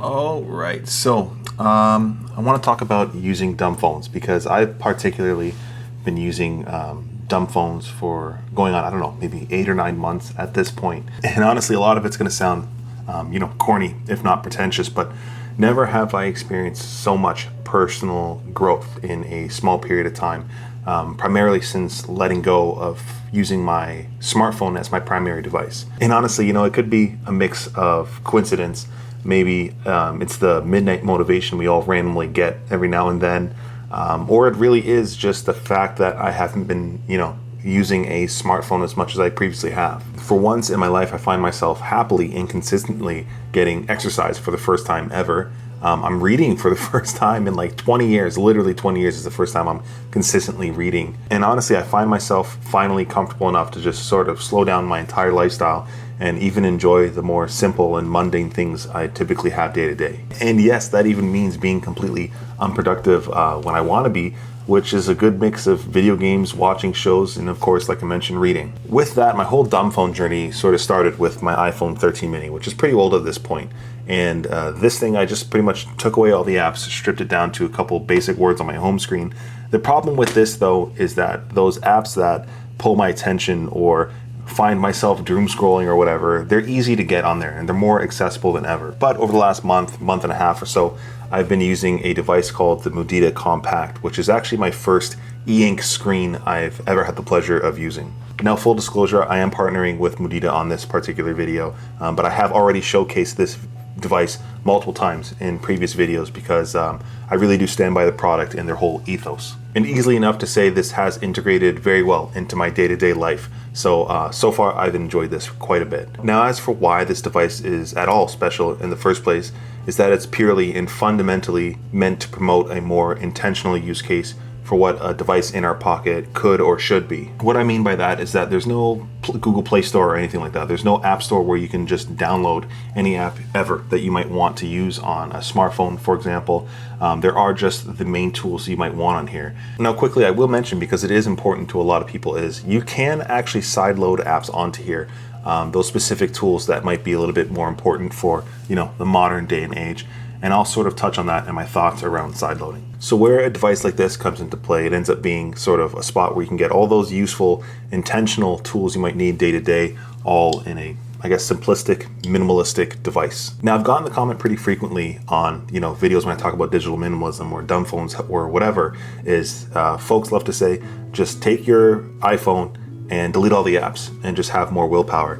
All right, so I want to talk about using dumb phones because I've particularly been using dumb phones for going on, I don't know, maybe 8 or 9 months at this point. And honestly, a lot of it's going to sound, corny, if not pretentious, but never have I experienced so much personal growth in a small period of time, primarily since letting go of using my smartphone as my primary device. And honestly, it could be a mix of coincidence. Maybe it's the midnight motivation we all randomly get every now and then, or it really is just the fact that I haven't been, using a smartphone as much as I previously have. For once in my life, I find myself happily and consistently getting exercise for the first time ever. I'm reading for the first time in like 20 years. Literally 20 years is the first time I'm consistently reading. And honestly, I find myself finally comfortable enough to just sort of slow down my entire lifestyle and even enjoy the more simple and mundane things I typically have day to day. And yes, that even means being completely unproductive when I want to be, which is a good mix of video games, watching shows, and of course, like I mentioned, reading. With that, my whole dumb phone journey sort of started with my iPhone 13 mini, which is pretty old at this point. And this thing, I just pretty much took away all the apps, stripped it down to a couple basic words on my home screen. The problem with this, though, is that those apps that pull my attention or find myself doom scrolling or whatever, they're easy to get on there and they're more accessible than ever. But over the last month and a half or so, I've been using a device called the Mudita Kompact, which is actually my first e-ink screen I've ever had the pleasure of using. Now, full disclosure, I am partnering with Mudita on this particular video, but I have already showcased this device multiple times in previous videos because I really do stand by the product and their whole ethos. And easily enough to say this has integrated very well into my day-to-day life. So far I've enjoyed this quite a bit. Now, as for why this device is at all special in the first place, is that it's purely and fundamentally meant to promote a more intentional use case for what a device in our pocket could or should be. What I mean by that is that there's no Google Play Store or anything like that. There's no app store where you can just download any app ever that you might want to use on a smartphone, for example. There are just the main tools you might want on here. Now, quickly, I will mention, because it is important to a lot of people, is you can actually sideload apps onto here. Those specific tools that might be a little bit more important for, the modern day and age. And I'll sort of touch on that and my thoughts around sideloading. So where a device like this comes into play, it ends up being sort of a spot where you can get all those useful, intentional tools you might need day to day, all in a, simplistic, minimalistic device. Now, I've gotten the comment pretty frequently on, videos when I talk about digital minimalism or dumb phones or whatever, is folks love to say, just take your iPhone and delete all the apps and just have more willpower.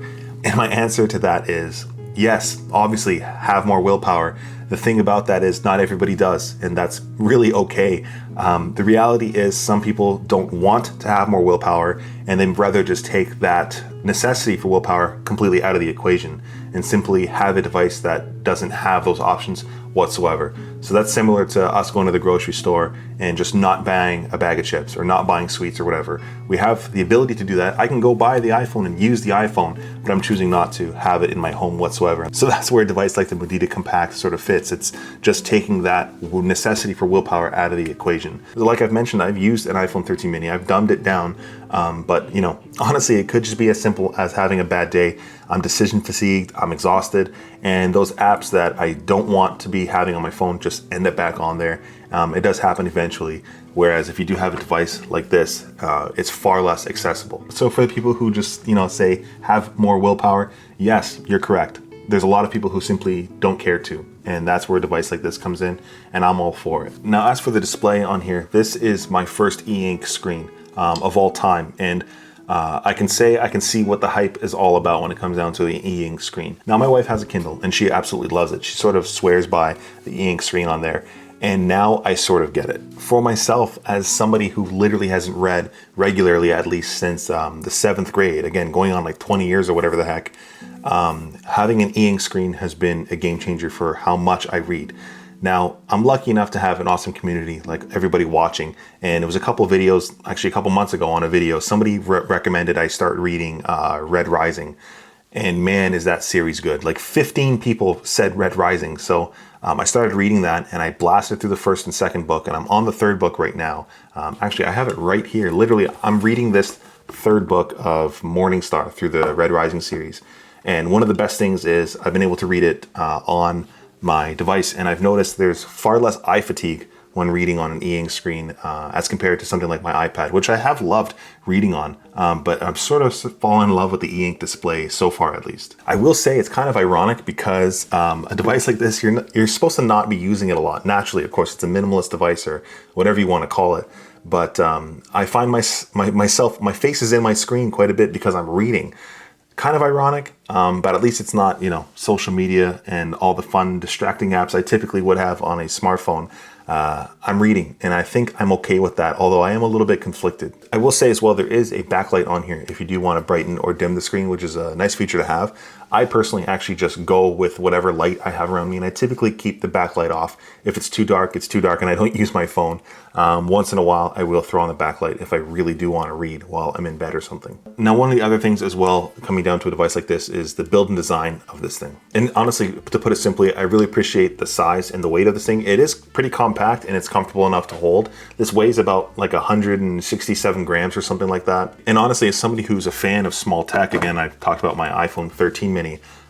And my answer to that is, yes, obviously have more willpower. The thing about that is not everybody does, and that's really okay. The reality is some people don't want to have more willpower, and they'd rather just take that necessity for willpower completely out of the equation and simply have a device that doesn't have those options whatsoever. So that's similar to us going to the grocery store and just not buying a bag of chips or not buying sweets or whatever. We have the ability to do that. I can go buy the iPhone and use the iPhone, but I'm choosing not to have it in my home whatsoever. So that's where a device like the Mudita Kompact sort of fits. It's just taking that necessity for willpower out of the equation. Like I've mentioned, I've used an iPhone 13 mini. I've dumbed it down, but honestly, it could just be as simple as having a bad day. I'm decision fatigued, I'm exhausted, and those apps that I don't want to be having on my phone just end up back on there. It does happen eventually, whereas if you do have a device like this, it's far less accessible. So for the people who just, say have more willpower, yes, you're correct. There's a lot of people who simply don't care to, and that's where a device like this comes in, and I'm all for it. Now, as for the display on here, this is my first e-ink screen of all time, and I can see what the hype is all about when it comes down to the e-ink screen. Now, my wife has a Kindle and she absolutely loves it. She sort of swears by the e-ink screen on there. And now I sort of get it. For myself, as somebody who literally hasn't read regularly, at least since the 7th grade, again, going on like 20 years or whatever the heck, having an e-ink screen has been a game changer for how much I read. Now, I'm lucky enough to have an awesome community, like everybody watching, and it was a couple of videos, actually a couple months ago on a video, somebody recommended I start reading Red Rising, and man, is that series good. Like 15 people said Red Rising, so I started reading that, and I blasted through the first and second book, and I'm on the third book right now. Actually, I have it right here. Literally, I'm reading this third book of Morningstar through the Red Rising series, and one of the best things is I've been able to read it on my device, and I've noticed there's far less eye fatigue when reading on an e-ink screen as compared to something like my iPad, which I have loved reading on, but I'm sort of fallen in love with the e-ink display so far, at least. I will say it's kind of ironic because a device like this, you're supposed to not be using it a lot. Naturally, of course, it's a minimalist device or whatever you want to call it, but I find my face is in my screen quite a bit because I'm reading. Kind of ironic, but at least it's not, social media and all the fun, distracting apps I typically would have on a smartphone. I'm reading, and I think I'm okay with that, although I am a little bit conflicted. I will say as well, there is a backlight on here if you do want to brighten or dim the screen, which is a nice feature to have. I personally actually just go with whatever light I have around me, and I typically keep the backlight off. If it's too dark, it's too dark, and I don't use my phone. Once in a while, I will throw on the backlight if I really do want to read while I'm in bed or something. Now, one of the other things as well, coming down to a device like this, is the build and design of this thing. And honestly, to put it simply, I really appreciate the size and the weight of this thing. It is pretty compact, and it's comfortable enough to hold. This weighs about like 167 grams or something like that. And honestly, as somebody who's a fan of small tech, again, I've talked about my iPhone 13 mini.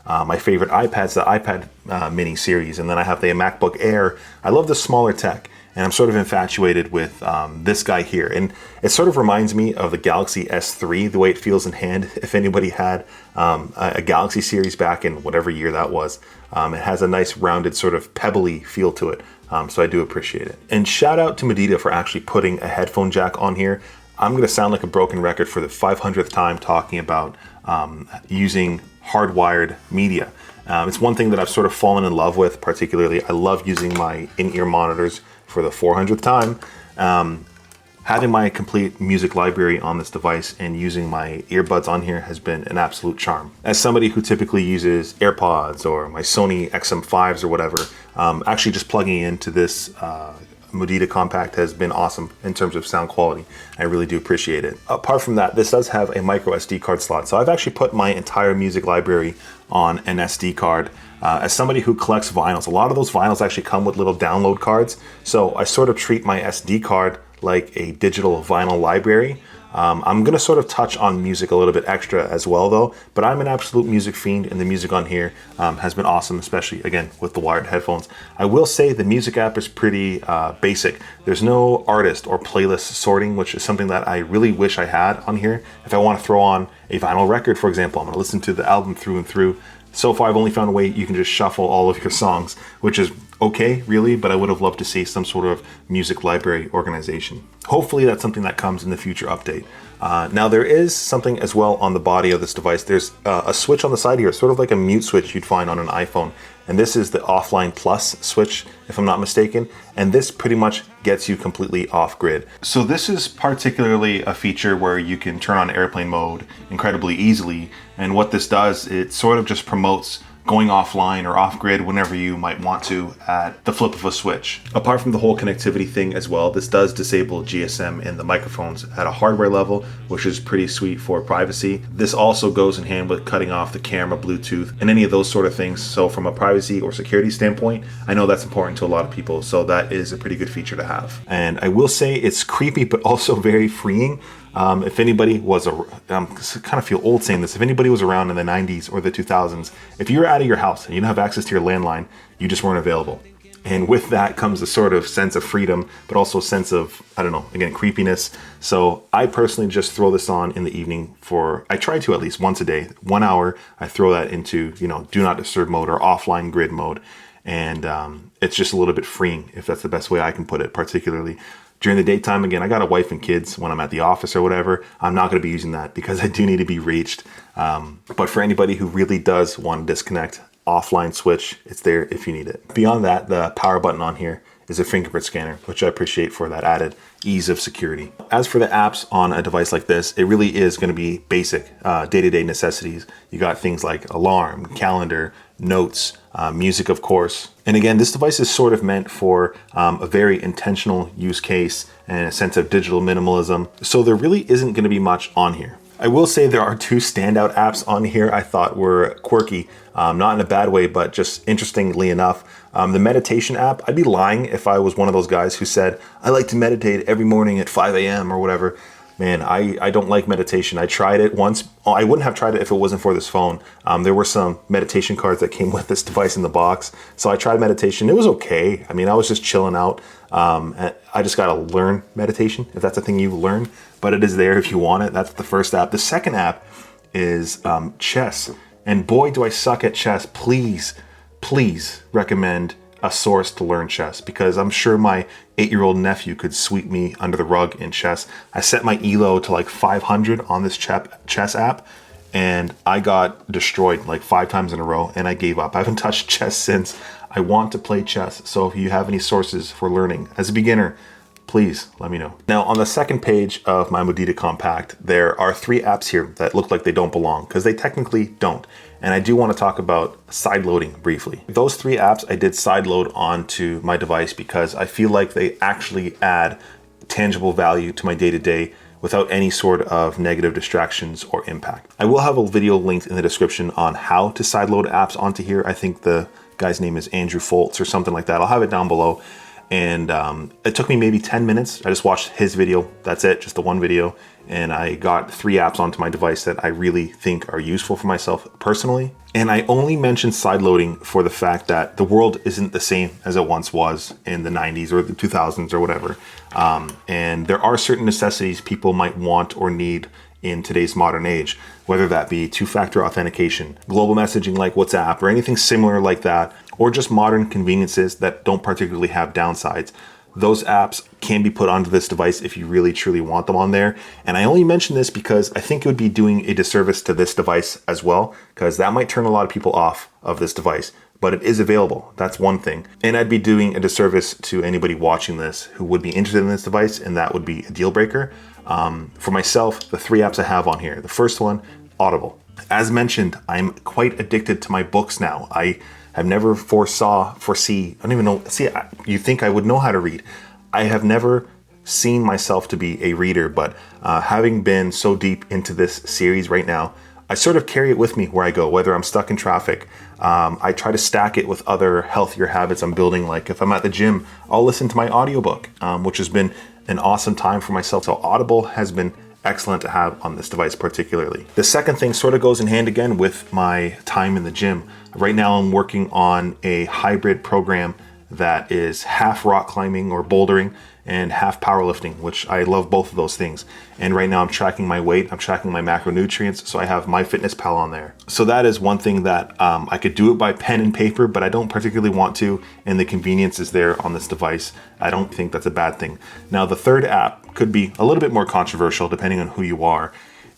My favorite iPad's the iPad mini series, and then I have the MacBook Air. I love the smaller tech, and I'm sort of infatuated with this guy here. And it sort of reminds me of the Galaxy S3, the way it feels in hand. If anybody had a Galaxy series back in whatever year that was, it has a nice rounded sort of pebbly feel to it. So I do appreciate it. And shout out to Mudita for actually putting a headphone jack on here. I'm going to sound like a broken record for the 500th time talking about using hardwired media. It's one thing that I've sort of fallen in love with, particularly. I love using my in-ear monitors for the 400th time. Having my complete music library on this device and using my earbuds on here has been an absolute charm. As somebody who typically uses AirPods or my Sony XM5s or whatever, actually just plugging into this Mudita Kompact has been awesome in terms of sound quality. I really do appreciate it. Apart from that, this does have a micro SD card slot. So I've actually put my entire music library on an SD card. As somebody who collects vinyls, a lot of those vinyls actually come with little download cards. So I sort of treat my SD card like a digital vinyl library. I'm gonna sort of touch on music a little bit extra as well though, but I'm an absolute music fiend, and the music on here has been awesome, especially again with the wired headphones. I will say the music app is pretty basic. There's no artist or playlist sorting, which is something that I really wish I had on here. If I want to throw on a vinyl record, for example, I'm gonna listen to the album through and through. So far, I've only found a way you can just shuffle all of your songs, which is okay, really, but I would have loved to see some sort of music library organization. Hopefully that's something that comes in the future update. Now there is something as well on the body of this device. There's a switch on the side here, sort of like a mute switch you'd find on an iPhone. And this is the offline plus switch, if I'm not mistaken. And this pretty much gets you completely off grid. So this is particularly a feature where you can turn on airplane mode incredibly easily. And what this does, it sort of just promotes going offline or off grid whenever you might want to at the flip of a switch. Apart from the whole connectivity thing as well, this does disable GSM in the microphones at a hardware level, which is pretty sweet for privacy. This also goes in hand with cutting off the camera, Bluetooth, and any of those sort of things. So from a privacy or security standpoint, I know that's important to a lot of people, so that is a pretty good feature to have. And I will say it's creepy, but also very freeing. If anybody was, kind of feel old saying this, if anybody was around in the 90s or the 2000s, if you were out of your house and you didn't have access to your landline, you just weren't available. And with that comes a sort of sense of freedom, but also a sense of, I don't know, again, creepiness. So I personally just throw this on in the evening I try to at least once a day, 1 hour, I throw that into, do not disturb mode or offline grid mode. And it's just a little bit freeing, if that's the best way I can put it, particularly during the daytime. Again, I got a wife and kids when I'm at the office or whatever. I'm not going to be using that because I do need to be reached. But for anybody who really does want to disconnect, offline switch, it's there if you need it. Beyond that, the power button on here is a fingerprint scanner, which I appreciate for that added ease of security. As for the apps on a device like this, it really is going to be basic day-to-day necessities. You got things like alarm, calendar, notes, music, of course. And again, this device is sort of meant for a very intentional use case and a sense of digital minimalism. So there really isn't going to be much on here. I will say there are two standout apps on here I thought were quirky, not in a bad way, but just interestingly enough. The meditation app, I'd be lying if I was one of those guys who said, I like to meditate every morning at 5 a.m. or whatever. Man, I don't like meditation. I tried it once. I wouldn't have tried it if it wasn't for this phone. There were some meditation cards that came with this device in the box. So I tried meditation. It was okay. I mean, I was just chilling out. I just got to learn meditation, if that's a thing you learn. But it is there if you want it. That's the first app. The second app is chess. And boy, do I suck at chess. Please recommend a source to learn chess, because I'm sure my 8-year-old nephew could sweep me under the rug in chess. I set my elo to like 500 on this chess app, and I got destroyed like 5 times in a row, and I gave up. I haven't touched chess since. I want to play chess, so if you have any sources for learning as a beginner, please let me know. Now, on the second page of my Mudita Kompact, there are 3 apps here that look like they don't belong, because they technically don't. And I do want to talk about sideloading briefly. Those 3 apps I did sideload onto my device because I feel like they actually add tangible value to my day-to-day without any sort of negative distractions or impact. I will have a video linked in the description on how to sideload apps onto here. I think the guy's name is Andrew Foltz or something like that. I'll have it down below. And it took me maybe 10 minutes. I just watched his video. That's it, just the one video. And I got 3 apps onto my device that I really think are useful for myself personally. And I only mentioned sideloading for the fact that the world isn't the same as it once was in the 90s or the 2000s or whatever. And there are certain necessities people might want or need in today's modern age, whether that be 2-factor authentication, global messaging like WhatsApp, or anything similar like that, or just modern conveniences that don't particularly have downsides. Those apps can be put onto this device if you really truly want them on there. And I only mention this because I think it would be doing a disservice to this device as well, because that might turn a lot of people off of this device. But it is available. That's one thing. And I'd be doing a disservice to anybody watching this who would be interested in this device, and that would be a deal breaker. For myself, the 3 apps I have on here. The first one, Audible. As mentioned, I'm quite addicted to my books now. I have never foresee, I don't even know, you think I would know how to read. I have never seen myself to be a reader, but having been so deep into this series right now, I sort of carry it with me where I go, whether I'm stuck in traffic. I try to stack it with other healthier habits I'm building. Like if I'm at the gym, I'll listen to my audiobook, which has been an awesome time for myself. So Audible has been excellent to have on this device particularly. The second thing sort of goes in hand again with my time in the gym. Right now I'm working on a hybrid program that is half rock climbing or bouldering and half powerlifting, which I love both of those things. And right now I'm tracking my weight, I'm tracking my macronutrients, so I have MyFitnessPal on there. So that is one thing that I could do it by pen and paper, but I don't particularly want to, and the convenience is there on this device. I don't think that's a bad thing. Now the third app could be a little bit more controversial depending on who you are,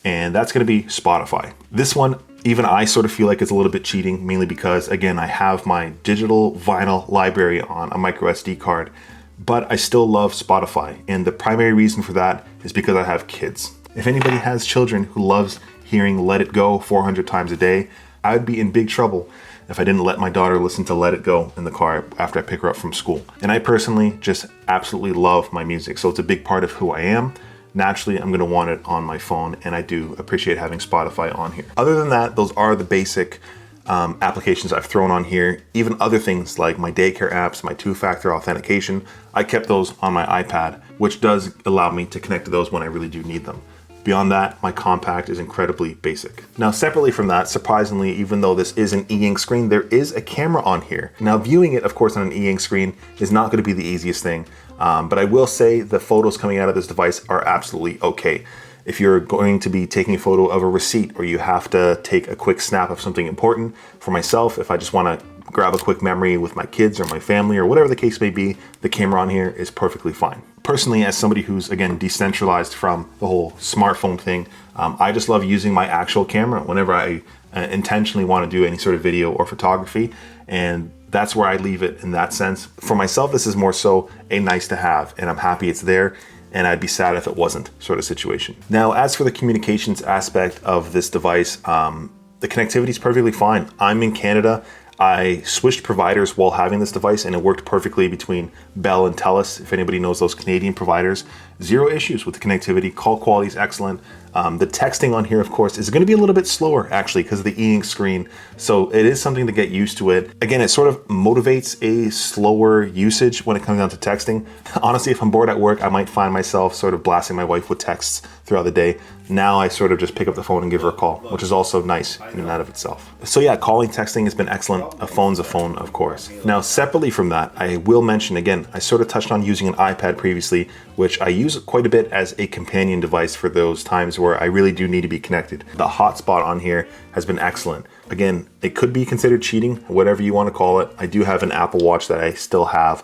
and that's gonna be Spotify. This one, even I sort of feel like it's a little bit cheating, mainly because, again, I have my digital vinyl library on a micro SD card, but I still love Spotify. And the primary reason for that is because I have kids. If anybody has children who loves hearing Let It Go 400 times a day, I would be in big trouble if I didn't let my daughter listen to Let It Go in the car after I pick her up from school. And I personally just absolutely love my music, so it's a big part of who I am. Naturally, I'm gonna want it on my phone, and I do appreciate having Spotify on here. Other than that, those are the basic applications I've thrown on here. Even other things like my daycare apps, my 2-factor authentication, I kept those on my iPad, which does allow me to connect to those when I really do need them. Beyond that, my Kompakt is incredibly basic. Now, separately from that, surprisingly, even though this is an e-ink screen, there is a camera on here. Now, viewing it, of course, on an e-ink screen is not gonna be the easiest thing, but I will say the photos coming out of this device are absolutely okay. If you're going to be taking a photo of a receipt, or you have to take a quick snap of something important, for myself, if I just wanna grab a quick memory with my kids or my family or whatever the case may be, the camera on here is perfectly fine. Personally, as somebody who's, again, decentralized from the whole smartphone thing, I just love using my actual camera whenever I intentionally want to do any sort of video or photography, and that's where I leave it in that sense. For myself, this is more so a nice to have, and I'm happy it's there, and I'd be sad if it wasn't sort of situation. Now, as for the communications aspect of this device, the connectivity is perfectly fine. I'm in Canada. I switched providers while having this device, and it worked perfectly between Bell and TELUS. If anybody knows those Canadian providers, zero issues with the connectivity. Call quality is excellent. The texting on here, of course, is going to be a little bit slower actually because of the e-ink screen. So it is something to get used to it. Again, it sort of motivates a slower usage when it comes down to texting. Honestly, if I'm bored at work, I might find myself sort of blasting my wife with texts throughout the day. Now I sort of just pick up the phone and give her a call, which is also nice in and out of itself. So yeah, calling, texting has been excellent. A phone's a phone, of course. Now, separately from that, I will mention again, I sort of touched on using an iPad previously, which I use quite a bit as a companion device for those times where I really do need to be connected. The hotspot on here has been excellent. Again, it could be considered cheating, whatever you want to call it. I do have an Apple Watch that I still have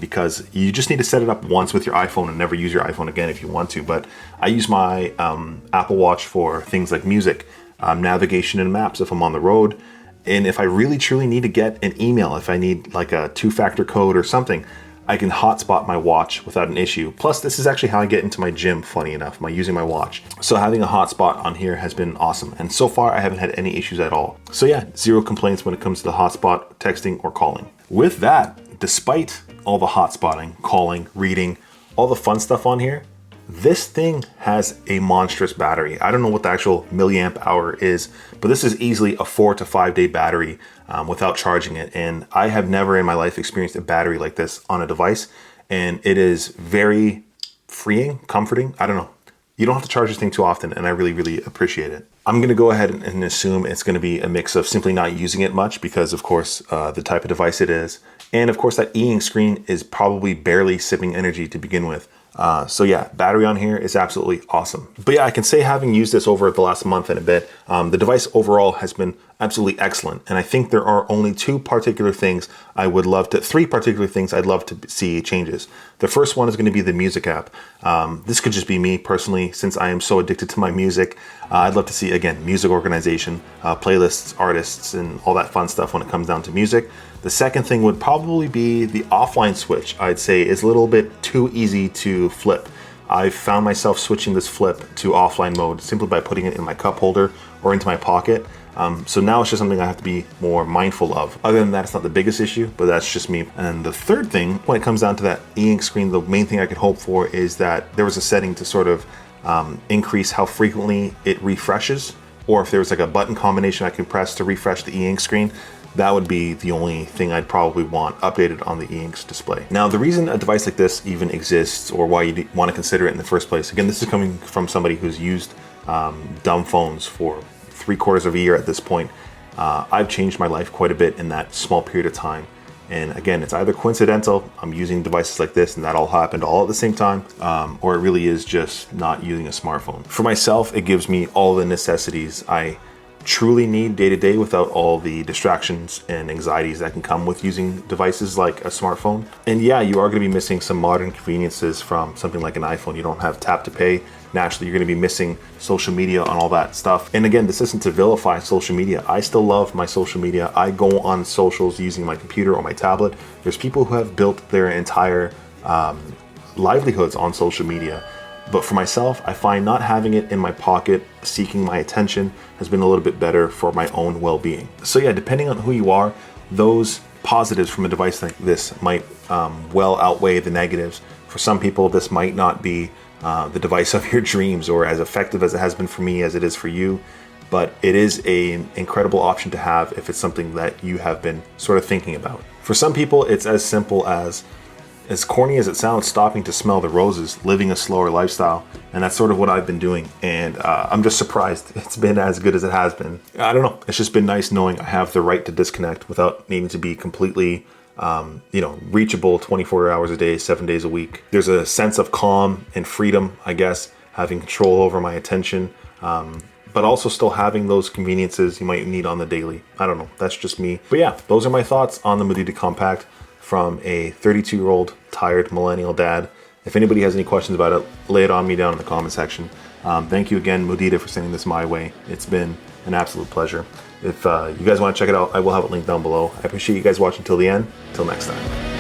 because you just need to set it up once with your iPhone and never use your iPhone again if you want to. But I use my Apple Watch for things like music, navigation and maps if I'm on the road. And if I really truly need to get an email, if I need like a 2-factor code or something, I can hotspot my watch without an issue. Plus, this is actually how I get into my gym, funny enough, by using my watch. So having a hotspot on here has been awesome. And so far, I haven't had any issues at all. So yeah, zero complaints when it comes to the hotspot, texting, or calling. With that, despite all the hotspotting, calling, reading, all the fun stuff on here, this thing has a monstrous battery. I don't know what the actual milliamp hour is, but this is easily a 4 to 5 day battery without charging it. And I have never in my life experienced a battery like this on a device. And it is very freeing, comforting. I don't know. You don't have to charge this thing too often, and I really, really appreciate it. I'm gonna go ahead and assume it's gonna be a mix of simply not using it much because of course, the type of device it is. And of course that e-ink screen is probably barely sipping energy to begin with. So yeah, battery on here is absolutely awesome. But yeah, I can say having used this over the last month and a bit, the device overall has been absolutely excellent. And I think there are only three particular things I'd love to see changes. The first one is going to be the music app. This could just be me personally, since I am so addicted to my music. I'd love to see, again, music organization, playlists, artists, and all that fun stuff when it comes down to music. The second thing would probably be the offline switch. I'd say is a little bit too easy to flip. I've found myself switching this flip to offline mode simply by putting it in my cup holder or into my pocket. So now it's just something I have to be more mindful of. Other than that, it's not the biggest issue, but that's just me. And the third thing, when it comes down to that e-ink screen, the main thing I could hope for is that there was a setting to sort of increase how frequently it refreshes, or if there was like a button combination I can press to refresh the e-ink screen. That would be the only thing I'd probably want updated on the e-ink's display. Now, the reason a device like this even exists, or why you want to consider it in the first place, again, this is coming from somebody who's used dumb phones for 3/4 of a year at this point. I've changed my life quite a bit in that small period of time. And again, it's either coincidental, I'm using devices like this and that all happened all at the same time, or it really is just not using a smartphone. For myself, it gives me all the necessities I truly need day to day without all the distractions and anxieties that can come with using devices like a smartphone. And yeah, you are going to be missing some modern conveniences from something like an iPhone. You don't have tap to pay. Naturally, you're going to be missing social media and all that stuff. And again, this isn't to vilify social media. I still love my social media. I go on socials using my computer or my tablet. There's people who have built their entire livelihoods on social media. But for myself, I find not having it in my pocket, seeking my attention, has been a little bit better for my own well-being. So yeah, depending on who you are, those positives from a device like this might well outweigh the negatives. For some people, this might not be the device of your dreams or as effective as it has been for me as it is for you, but it is an incredible option to have if it's something that you have been sort of thinking about. For some people, it's as simple as corny as it sounds, stopping to smell the roses, living a slower lifestyle. And that's sort of what I've been doing. And I'm just surprised it's been as good as it has been. I don't know. It's just been nice knowing I have the right to disconnect without needing to be completely, reachable 24 hours a day, 7 days a week. There's a sense of calm and freedom, I guess, having control over my attention, but also still having those conveniences you might need on the daily. I don't know. That's just me. But yeah, those are my thoughts on the Mudita Kompact from a 32-year-old tired millennial dad. If anybody has any questions about it, lay it on me down in the comment section. Thank you again, Mudita, for sending this my way. It's been an absolute pleasure. If you guys want to check it out, I will have it linked down below. I appreciate you guys watching till the end. Till next time.